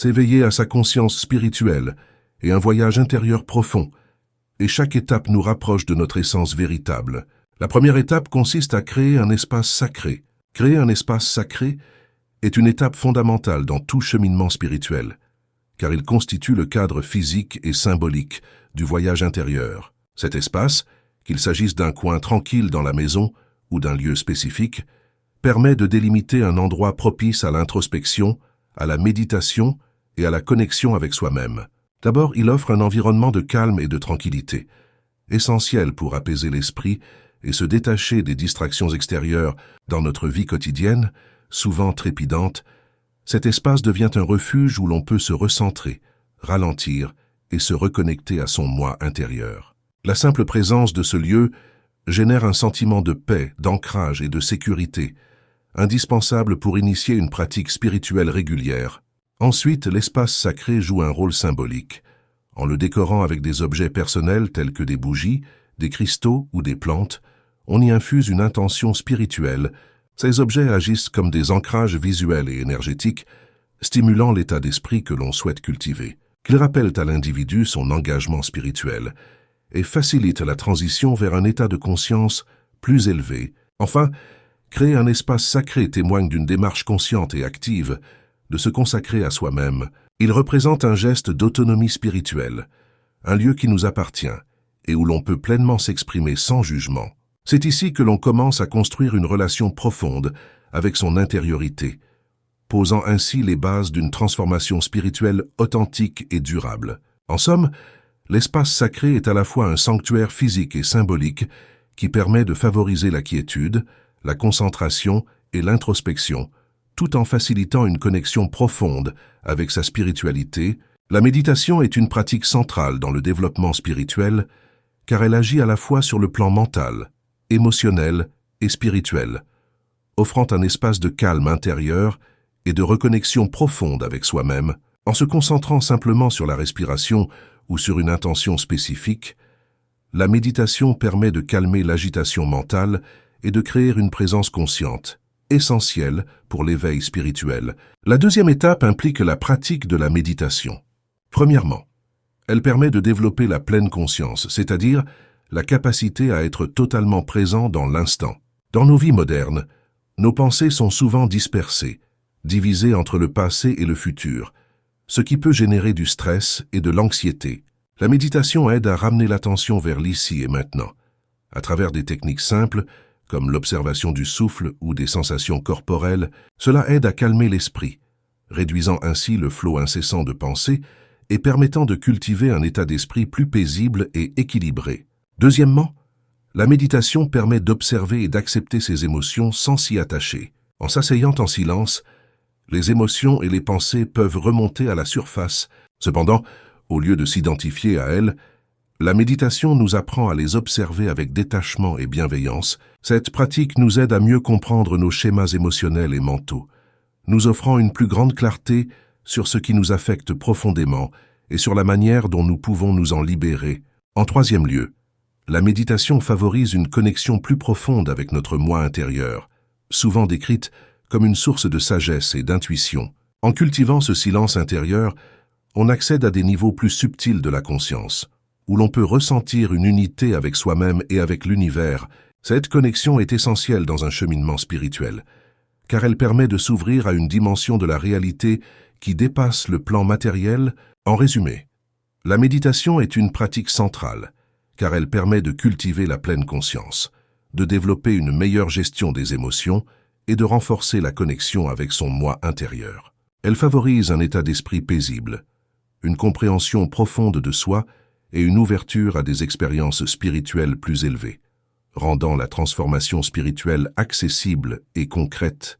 s'éveiller à sa conscience spirituelle et un voyage intérieur profond, et chaque étape nous rapproche de notre essence véritable. La première étape consiste à créer un espace sacré. Créer un espace sacré est une étape fondamentale dans tout cheminement spirituel, car il constitue le cadre physique et symbolique du voyage intérieur. Cet espace, qu'il s'agisse d'un coin tranquille dans la maison ou d'un lieu spécifique, permet de délimiter un endroit propice à l'introspection, à la méditation et à la connexion avec soi-même. D'abord, il offre un environnement de calme et de tranquillité, essentiel pour apaiser l'esprit et se détacher des distractions extérieures dans notre vie quotidienne, souvent trépidante. Cet espace devient un refuge où l'on peut se recentrer, ralentir et se reconnecter à son moi intérieur. La simple présence de ce lieu génère un sentiment de paix, d'ancrage et de sécurité, indispensable pour initier une pratique spirituelle régulière. Ensuite, l'espace sacré joue un rôle symbolique. En le décorant avec des objets personnels tels que des bougies, des cristaux ou des plantes, on y infuse une intention spirituelle. Ces objets agissent comme des ancrages visuels et énergétiques, stimulant l'état d'esprit que l'on souhaite cultiver. Qu'ils rappellent à l'individu son engagement spirituel et facilitent la transition vers un état de conscience plus élevé. Enfin, créer un espace sacré témoigne d'une démarche consciente et active, de se consacrer à soi-même. Il représente un geste d'autonomie spirituelle, un lieu qui nous appartient et où l'on peut pleinement s'exprimer sans jugement. C'est ici que l'on commence à construire une relation profonde avec son intériorité, posant ainsi les bases d'une transformation spirituelle authentique et durable. En somme, l'espace sacré est à la fois un sanctuaire physique et symbolique qui permet de favoriser la quiétude, la concentration et l'introspection, tout en facilitant une connexion profonde avec sa spiritualité. La méditation est une pratique centrale dans le développement spirituel, car elle agit à la fois sur le plan mental, émotionnel et spirituel, offrant un espace de calme intérieur et de reconnexion profonde avec soi-même. En se concentrant simplement sur la respiration ou sur une intention spécifique, la méditation permet de calmer l'agitation mentale et de créer une présence consciente, essentielle pour l'éveil spirituel. La deuxième étape implique la pratique de la méditation. Premièrement, elle permet de développer la pleine conscience, c'est-à-dire la capacité à être totalement présent dans l'instant. Dans nos vies modernes, nos pensées sont souvent dispersées, divisées entre le passé et le futur, ce qui peut générer du stress et de l'anxiété. La méditation aide à ramener l'attention vers l'ici et maintenant, à travers des techniques simples, comme l'observation du souffle ou des sensations corporelles. Cela aide à calmer l'esprit, réduisant ainsi le flot incessant de pensées et permettant de cultiver un état d'esprit plus paisible et équilibré. Deuxièmement, la méditation permet d'observer et d'accepter ses émotions sans s'y attacher. En s'asseyant en silence, les émotions et les pensées peuvent remonter à la surface. Cependant, au lieu de s'identifier à elles, la méditation nous apprend à les observer avec détachement et bienveillance. Cette pratique nous aide à mieux comprendre nos schémas émotionnels et mentaux, nous offrant une plus grande clarté sur ce qui nous affecte profondément et sur la manière dont nous pouvons nous en libérer. En troisième lieu, la méditation favorise une connexion plus profonde avec notre moi intérieur, souvent décrite comme une source de sagesse et d'intuition. En cultivant ce silence intérieur, on accède à des niveaux plus subtils de la conscience, où l'on peut ressentir une unité avec soi-même et avec l'univers. Cette connexion est essentielle dans un cheminement spirituel, car elle permet de s'ouvrir à une dimension de la réalité qui dépasse le plan matériel. En résumé, la méditation est une pratique centrale, car elle permet de cultiver la pleine conscience, de développer une meilleure gestion des émotions et de renforcer la connexion avec son moi intérieur. Elle favorise un état d'esprit paisible, une compréhension profonde de soi et une ouverture à des expériences spirituelles plus élevées, rendant la transformation spirituelle accessible et concrète.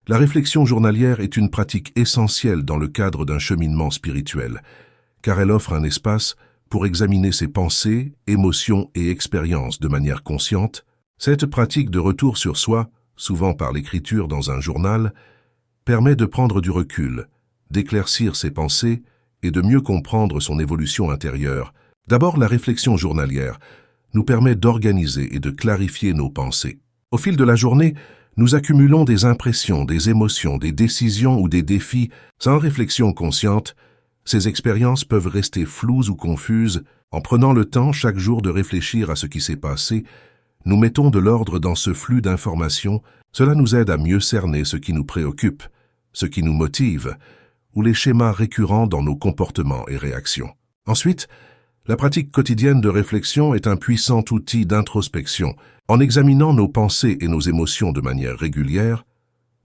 La réflexion journalière est une pratique essentielle dans le cadre d'un cheminement spirituel, car elle offre un espace pour examiner ses pensées, émotions et expériences de manière consciente. Cette pratique de retour sur soi, souvent par l'écriture dans un journal, permet de prendre du recul, d'éclaircir ses pensées et de mieux comprendre son évolution intérieure. D'abord, la réflexion journalière nous permet d'organiser et de clarifier nos pensées. Au fil de la journée, Nous accumulons des impressions, des émotions, des décisions ou des défis sans réflexion consciente. Ces expériences peuvent rester floues ou confuses. En prenant le temps chaque jour de réfléchir à ce qui s'est passé, nous mettons de l'ordre dans ce flux d'informations. Cela nous aide à mieux cerner ce qui nous préoccupe, ce qui nous motive, ou les schémas récurrents dans nos comportements et réactions. Ensuite, la pratique quotidienne de réflexion est un puissant outil d'introspection. En examinant nos pensées et nos émotions de manière régulière,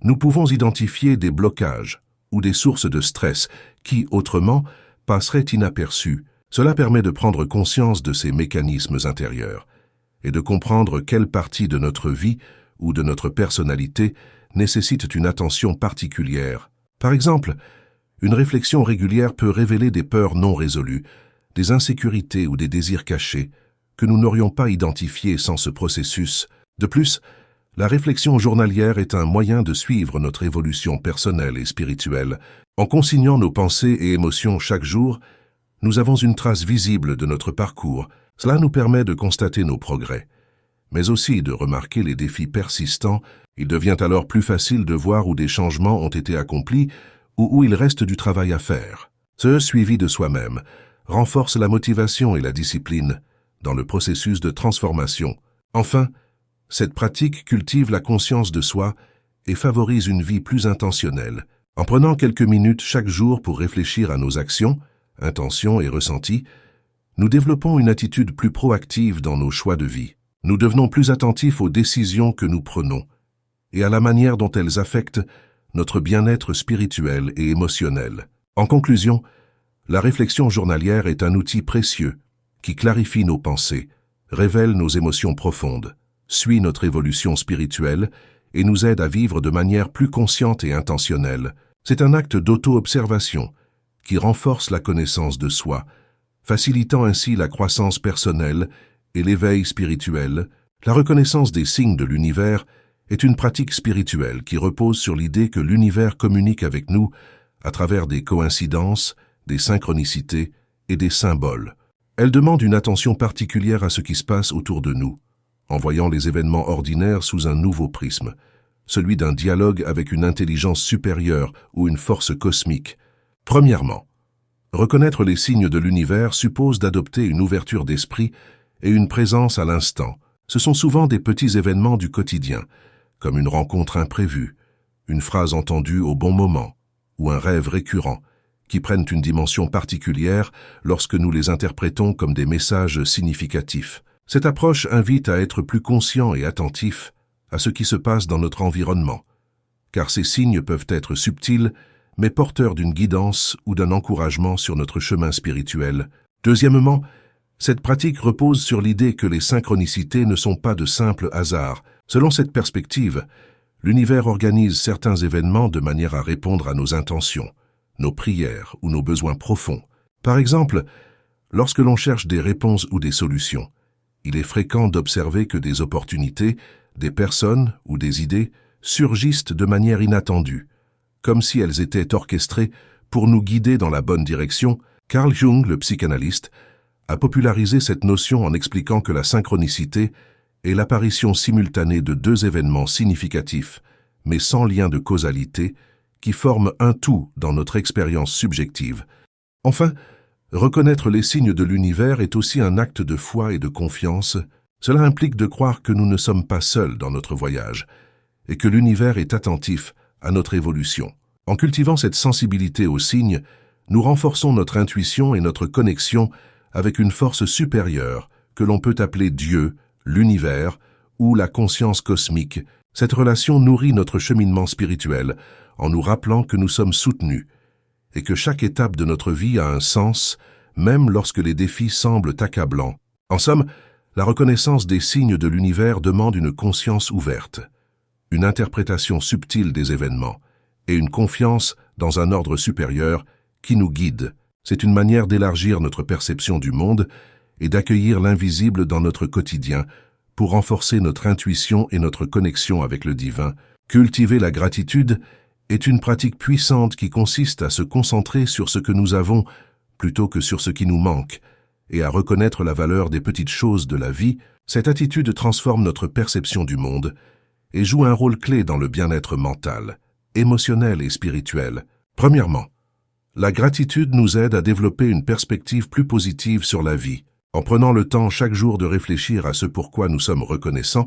nous pouvons identifier des blocages ou des sources de stress qui, autrement, passeraient inaperçues. Cela permet de prendre conscience de ces mécanismes intérieurs et de comprendre quelle partie de notre vie ou de notre personnalité nécessite une attention particulière. Par exemple, une réflexion régulière peut révéler des peurs non résolues, des insécurités ou des désirs cachés que nous n'aurions pas identifiés sans ce processus. De plus, la réflexion journalière est un moyen de suivre notre évolution personnelle et spirituelle. En consignant nos pensées et émotions chaque jour, nous avons une trace visible de notre parcours. Cela nous permet de constater nos progrès, mais aussi de remarquer les défis persistants. Il devient alors plus facile de voir où des changements ont été accomplis ou où il reste du travail à faire. Ce suivi de soi-même renforce la motivation et la discipline dans le processus de transformation. Enfin, cette pratique cultive la conscience de soi et favorise une vie plus intentionnelle. En prenant quelques minutes chaque jour pour réfléchir à nos actions, intentions et ressentis, nous développons une attitude plus proactive dans nos choix de vie. Nous devenons plus attentifs aux décisions que nous prenons et à la manière dont elles affectent notre bien-être spirituel et émotionnel. En conclusion, la réflexion journalière est un outil précieux qui clarifie nos pensées, révèle nos émotions profondes, suit notre évolution spirituelle et nous aide à vivre de manière plus consciente et intentionnelle. C'est un acte d'auto-observation qui renforce la connaissance de soi, facilitant ainsi la croissance personnelle et l'éveil spirituel. La reconnaissance des signes de l'univers est une pratique spirituelle qui repose sur l'idée que l'univers communique avec nous à travers des coïncidences, des synchronicités et des symboles. Elle demande une attention particulière à ce qui se passe autour de nous, en voyant les événements ordinaires sous un nouveau prisme, celui d'un dialogue avec une intelligence supérieure ou une force cosmique. Premièrement, reconnaître les signes de l'univers suppose d'adopter une ouverture d'esprit et une présence à l'instant. Ce sont souvent des petits événements du quotidien, comme une rencontre imprévue, une phrase entendue au bon moment ou un rêve récurrent, qui prennent une dimension particulière lorsque nous les interprétons comme des messages significatifs. Cette approche invite à être plus conscient et attentif à ce qui se passe dans notre environnement, car ces signes peuvent être subtils, mais porteurs d'une guidance ou d'un encouragement sur notre chemin spirituel. Deuxièmement, cette pratique repose sur l'idée que les synchronicités ne sont pas de simples hasards. Selon cette perspective, l'univers organise certains événements de manière à répondre à nos intentions, nos prières ou nos besoins profonds. Par exemple, lorsque l'on cherche des réponses ou des solutions, il est fréquent d'observer que des opportunités, des personnes ou des idées surgissent de manière inattendue, comme si elles étaient orchestrées pour nous guider dans la bonne direction. Carl Jung, le psychanalyste, a popularisé cette notion en expliquant que la synchronicité est l'apparition simultanée de deux événements significatifs, mais sans lien de causalité, qui forment un tout dans notre expérience subjective. Enfin, reconnaître les signes de l'univers est aussi un acte de foi et de confiance. Cela implique de croire que nous ne sommes pas seuls dans notre voyage et que l'univers est attentif à notre évolution. En cultivant cette sensibilité aux signes, nous renforçons notre intuition et notre connexion avec une force supérieure que l'on peut appeler Dieu, l'univers ou la conscience cosmique. Cette relation nourrit notre cheminement spirituel en nous rappelant que nous sommes soutenus et que chaque étape de notre vie a un sens, même lorsque les défis semblent accablants. En somme, la reconnaissance des signes de l'univers demande une conscience ouverte, une interprétation subtile des événements et une confiance dans un ordre supérieur qui nous guide. C'est une manière d'élargir notre perception du monde et d'accueillir l'invisible dans notre quotidien pour renforcer notre intuition et notre connexion avec le divin. Cultiver la gratitude est une pratique puissante qui consiste à se concentrer sur ce que nous avons plutôt que sur ce qui nous manque et à reconnaître la valeur des petites choses de la vie. Cette attitude transforme notre perception du monde et joue un rôle clé dans le bien-être mental, émotionnel et spirituel. Premièrement, la gratitude nous aide à développer une perspective plus positive sur la vie. En prenant le temps chaque jour de réfléchir à ce pourquoi nous sommes reconnaissants,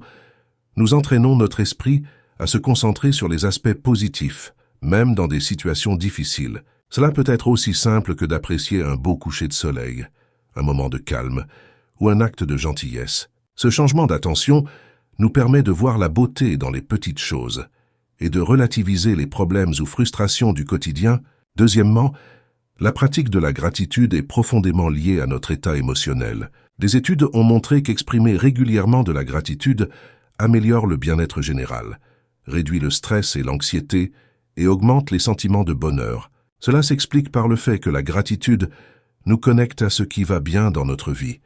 nous entraînons notre esprit à se concentrer sur les aspects positifs, même dans des situations difficiles. Cela peut être aussi simple que d'apprécier un beau coucher de soleil, un moment de calme ou un acte de gentillesse. Ce changement d'attention nous permet de voir la beauté dans les petites choses et de relativiser les problèmes ou frustrations du quotidien. Deuxièmement, la pratique de la gratitude est profondément liée à notre état émotionnel. Des études ont montré qu'exprimer régulièrement de la gratitude améliore le bien-être général, réduit le stress et l'anxiété et augmente les sentiments de bonheur. Cela s'explique par le fait que la gratitude nous connecte à ce qui va bien dans notre vie,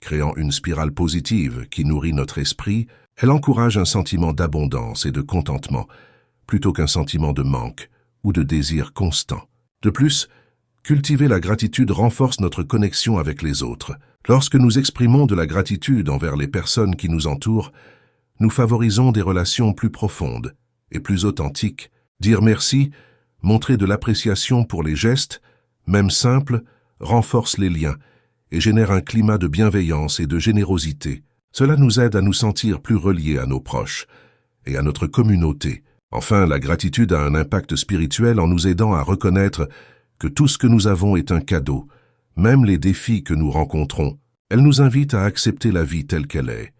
créant une spirale positive qui nourrit notre esprit. Elle encourage un sentiment d'abondance et de contentement, plutôt qu'un sentiment de manque ou de désir constant. De plus, cultiver la gratitude renforce notre connexion avec les autres. Lorsque nous exprimons de la gratitude envers les personnes qui nous entourent, nous favorisons des relations plus profondes et plus authentiques. Dire merci, montrer de l'appréciation pour les gestes, même simples, renforce les liens et génère un climat de bienveillance et de générosité. Cela nous aide à nous sentir plus reliés à nos proches et à notre communauté. Enfin, la gratitude a un impact spirituel en nous aidant à reconnaître que tout ce que nous avons est un cadeau, même les défis que nous rencontrons. Elle nous invite à accepter la vie telle qu'elle est,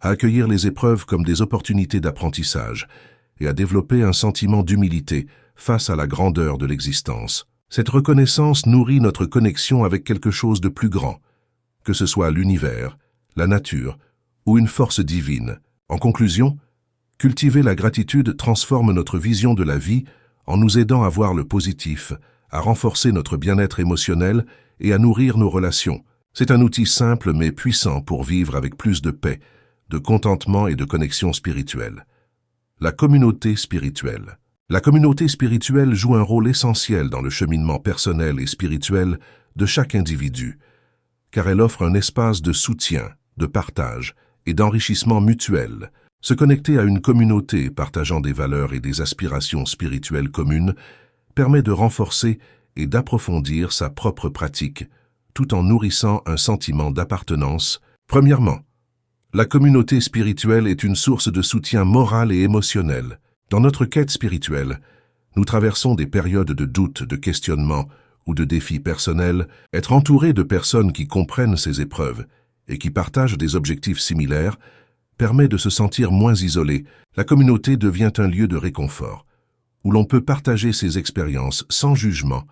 à accueillir les épreuves comme des opportunités d'apprentissage et à développer un sentiment d'humilité face à la grandeur de l'existence. Cette reconnaissance nourrit notre connexion avec quelque chose de plus grand, que ce soit l'univers, la nature ou une force divine. En conclusion, cultiver la gratitude transforme notre vision de la vie en nous aidant à voir le positif, à renforcer notre bien-être émotionnel et à nourrir nos relations. C'est un outil simple mais puissant pour vivre avec plus de paix, de contentement et de connexion spirituelle. La communauté spirituelle. La communauté spirituelle joue un rôle essentiel dans le cheminement personnel et spirituel de chaque individu, car elle offre un espace de soutien, de partage et d'enrichissement mutuel. Se connecter à une communauté partageant des valeurs et des aspirations spirituelles communes permet de renforcer et d'approfondir sa propre pratique, tout en nourrissant un sentiment d'appartenance. Premièrement, la communauté spirituelle est une source de soutien moral et émotionnel. Dans notre quête spirituelle, nous traversons des périodes de doute, de questionnement ou de défis personnels. Être entouré de personnes qui comprennent ces épreuves et qui partagent des objectifs similaires permet de se sentir moins isolé. La communauté devient un lieu de réconfort, où l'on peut partager ses expériences sans jugement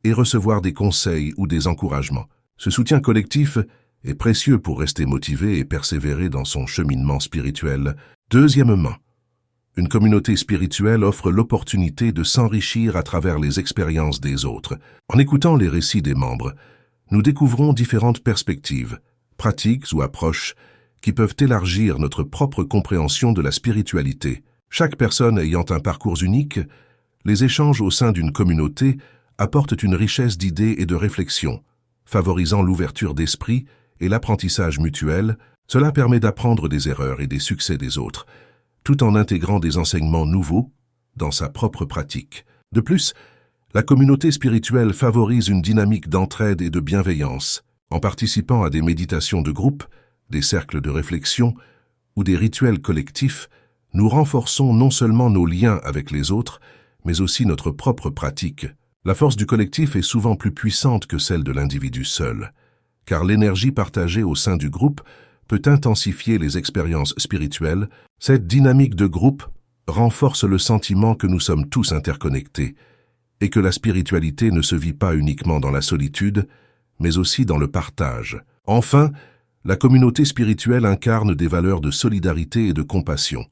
et recevoir des conseils ou des encouragements. Ce soutien collectif est précieux pour rester motivé et persévérer dans son cheminement spirituel. Deuxièmement, une communauté spirituelle offre l'opportunité de s'enrichir à travers les expériences des autres. En écoutant les récits des membres, nous découvrons différentes perspectives, pratiques ou approches qui peuvent élargir notre propre compréhension de la spiritualité. Chaque personne ayant un parcours unique, les échanges au sein d'une communauté apportent une richesse d'idées et de réflexions, favorisant l'ouverture d'esprit et l'apprentissage mutuel. Cela permet d'apprendre des erreurs et des succès des autres, tout en intégrant des enseignements nouveaux dans sa propre pratique. De plus, la communauté spirituelle favorise une dynamique d'entraide et de bienveillance. En participant à des méditations de groupe, des cercles de réflexion ou des rituels collectifs, nous renforçons non seulement nos liens avec les autres, mais aussi notre propre pratique. La force du collectif est souvent plus puissante que celle de l'individu seul, car l'énergie partagée au sein du groupe peut intensifier les expériences spirituelles. Cette dynamique de groupe renforce le sentiment que nous sommes tous interconnectés et que la spiritualité ne se vit pas uniquement dans la solitude, mais aussi dans le partage. Enfin, la communauté spirituelle incarne des valeurs de solidarité et de compassion.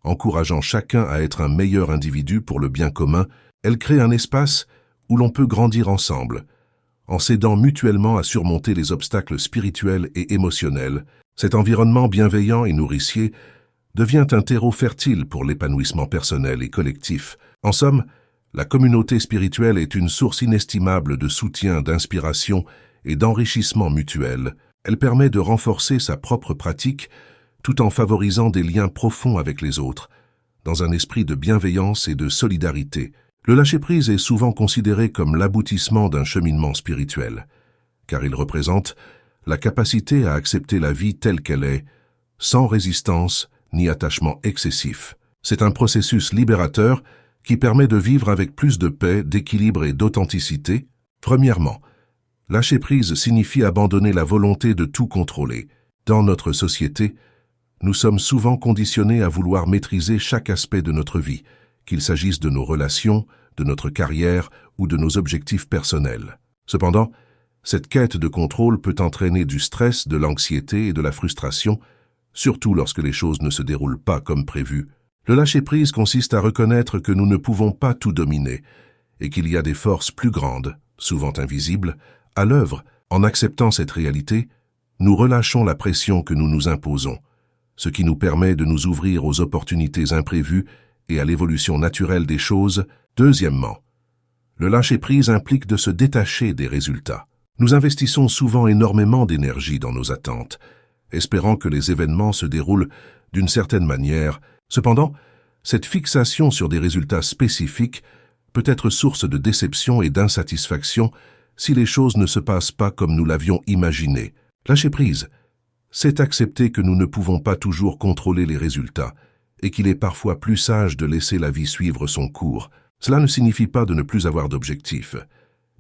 Encourageant chacun à être un meilleur individu pour le bien commun, elle crée un espace où l'on peut grandir ensemble, en s'aidant mutuellement à surmonter les obstacles spirituels et émotionnels. Cet environnement bienveillant et nourricier devient un terreau fertile pour l'épanouissement personnel et collectif. En somme, la communauté spirituelle est une source inestimable de soutien, d'inspiration et d'enrichissement mutuel. Elle permet de renforcer sa propre pratique tout en favorisant des liens profonds avec les autres, dans un esprit de bienveillance et de solidarité. Le lâcher-prise est souvent considéré comme l'aboutissement d'un cheminement spirituel, car il représente la capacité à accepter la vie telle qu'elle est, sans résistance ni attachement excessif. C'est un processus libérateur qui permet de vivre avec plus de paix, d'équilibre et d'authenticité. Premièrement, lâcher prise signifie abandonner la volonté de tout contrôler. Dans notre société, nous sommes souvent conditionnés à vouloir maîtriser chaque aspect de notre vie, qu'il s'agisse de nos relations, de notre carrière ou de nos objectifs personnels. Cependant, cette quête de contrôle peut entraîner du stress, de l'anxiété et de la frustration, surtout lorsque les choses ne se déroulent pas comme prévu. Le lâcher-prise consiste à reconnaître que nous ne pouvons pas tout dominer et qu'il y a des forces plus grandes, souvent invisibles, à l'œuvre. En acceptant cette réalité, nous relâchons la pression que nous nous imposons, ce qui nous permet de nous ouvrir aux opportunités imprévues et à l'évolution naturelle des choses. Deuxièmement, le lâcher-prise implique de se détacher des résultats. Nous investissons souvent énormément d'énergie dans nos attentes, espérant que les événements se déroulent d'une certaine manière. Cependant, cette fixation sur des résultats spécifiques peut être source de déception et d'insatisfaction si les choses ne se passent pas comme nous l'avions imaginé. Lâcher prise, c'est accepter que nous ne pouvons pas toujours contrôler les résultats et qu'il est parfois plus sage de laisser la vie suivre son cours. Cela ne signifie pas de ne plus avoir d'objectifs,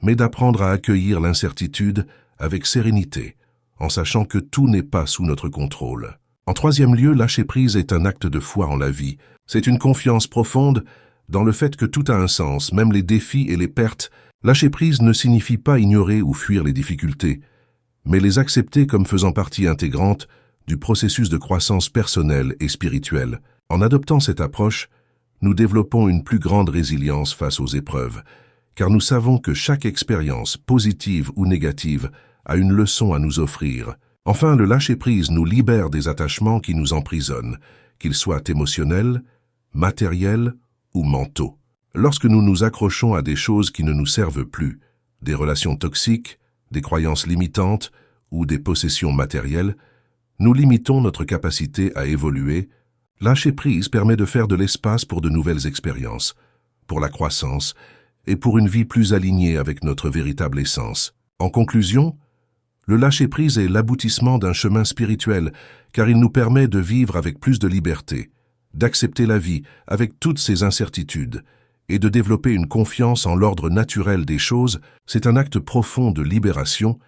mais d'apprendre à accueillir l'incertitude avec sérénité, en sachant que tout n'est pas sous notre contrôle. En troisième lieu, lâcher prise est un acte de foi en la vie. C'est une confiance profonde dans le fait que tout a un sens, même les défis et les pertes. Lâcher prise ne signifie pas ignorer ou fuir les difficultés, mais les accepter comme faisant partie intégrante du processus de croissance personnelle et spirituelle. En adoptant cette approche, nous développons une plus grande résilience face aux épreuves, car nous savons que chaque expérience, positive ou négative, a une leçon à nous offrir. Enfin, le lâcher-prise nous libère des attachements qui nous emprisonnent, qu'ils soient émotionnels, matériels ou mentaux. Lorsque nous nous accrochons à des choses qui ne nous servent plus, des relations toxiques, des croyances limitantes ou des possessions matérielles, nous limitons notre capacité à évoluer. Lâcher prise permet de faire de l'espace pour de nouvelles expériences, pour la croissance et pour une vie plus alignée avec notre véritable essence. En conclusion, le lâcher-prise est l'aboutissement d'un chemin spirituel car il nous permet de vivre avec plus de liberté, d'accepter la vie avec toutes ses incertitudes et de développer une confiance en l'ordre naturel des choses. C'est un acte profond de libération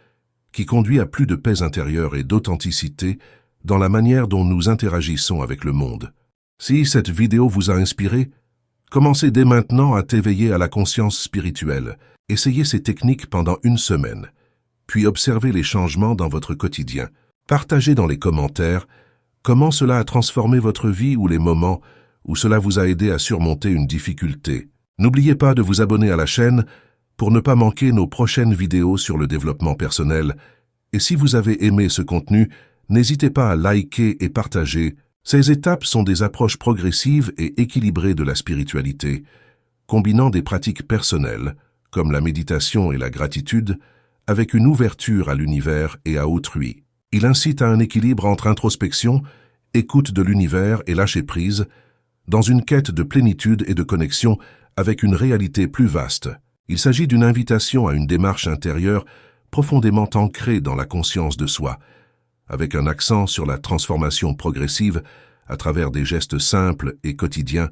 qui conduit à plus de paix intérieure et d'authenticité dans la manière dont nous interagissons avec le monde. Si cette vidéo vous a inspiré, commencez dès maintenant à t'éveiller à la conscience spirituelle. Essayez ces techniques pendant une semaine, puis observez les changements dans votre quotidien. Partagez dans les commentaires comment cela a transformé votre vie ou les moments où cela vous a aidé à surmonter une difficulté. N'oubliez pas de vous abonner à la chaîne pour ne pas manquer nos prochaines vidéos sur le développement personnel. Et si vous avez aimé ce contenu, n'hésitez pas à liker et partager. Ces étapes sont des approches progressives et équilibrées de la spiritualité, combinant des pratiques personnelles, comme la méditation et la gratitude, avec une ouverture à l'univers et à autrui. Il incite à un équilibre entre introspection, écoute de l'univers et lâcher prise, dans une quête de plénitude et de connexion avec une réalité plus vaste. Il s'agit d'une invitation à une démarche intérieure profondément ancrée dans la conscience de soi, avec un accent sur la transformation progressive à travers des gestes simples et quotidiens